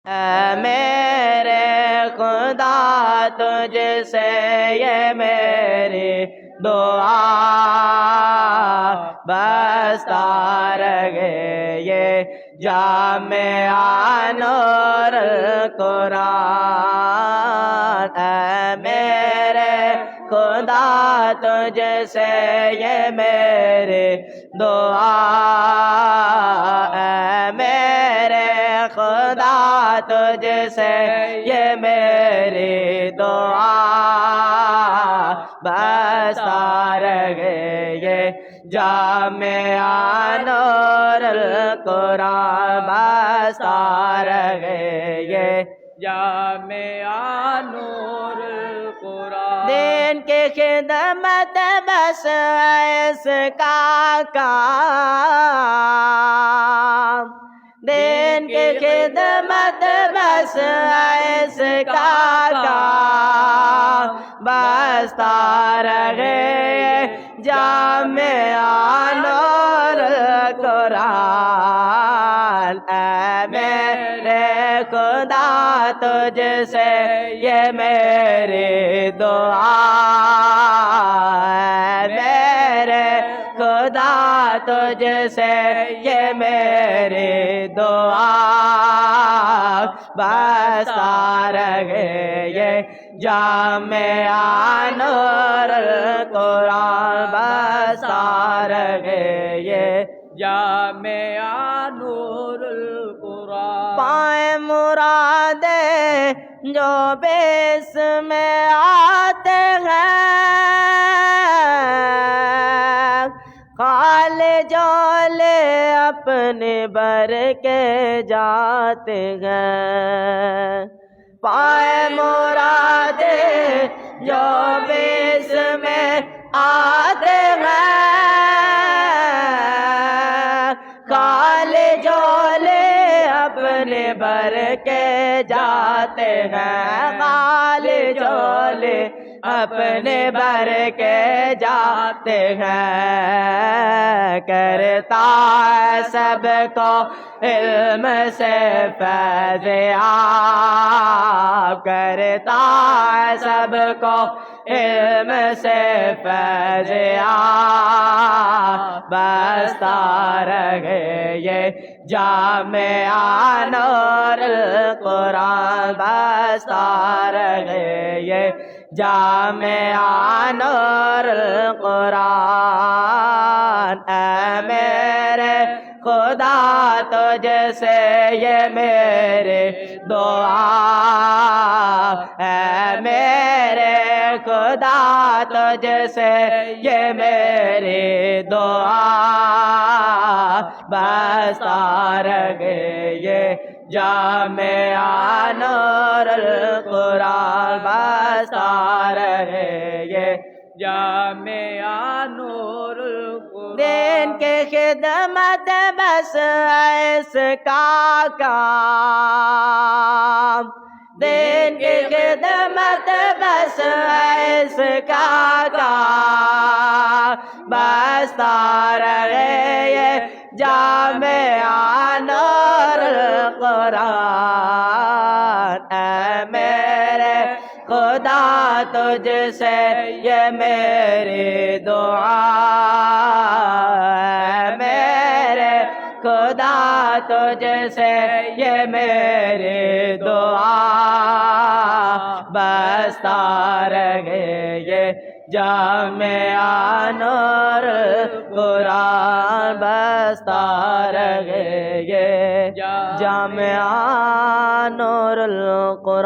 اے میرے خدا تجھ سے یہ میری دعا بستا رہے یہ جامعہ نور القرآن اے میرے خدا تجھ سے یہ میری دعا اے میرے خدا تجھ سے یہ میری دعا بستا رہے یہ جامعہ نور القرآن بستا رہے یہ جامعہ نور القرآن دین کی خدمت بس اس کا کام دین کی خدمت بس اس کا کام بستا رہے جامعہ نور القرآن اے میرے خدا تجھ سے یہ میری دعا اے میرے خدا تجھ سے یہ میری دعا بستا رہے یہ جامعہ نور القرآن بستا رہے یہ جامعہ نور القرآن پائیں مرادیں جو بیس میں آتے ہیں خال جولے اپنے بر کے جاتے ہیں پائیں مرادیں جو بیس میں آتے ہیں خال جولے اپنے بر کے جاتے ہیں خال جولے اپنے بر کے جاتے ہیں کرتا ہے سب کو علم سے فیض آپ کرتا ہے سب کو علم سے فیض آپ بستا رہے یہ جامعہ نور القرآن بستا رہے یہ جامعہ نور القرآن اے میرے خدا تجھ سے یہ میری دعا اے میرے خدا تجھ سے یہ میری دعا بستا رہے یہ جامعہ نور القرآن بستا رہے یہ جامعہ نور القرآن دین کے خدمت بس اس کا کام دین کی خدمت بس اس کا کام بستا رہے یہ جامعہ نور القرآن اے میرے خدا تجھ سے یہ میری دعا اے میرے خدا تجھ سے یہ میری دعا بستا رہے یہ جامعہ نور القرآن بستا رہے یہ جامعہ نور القرآن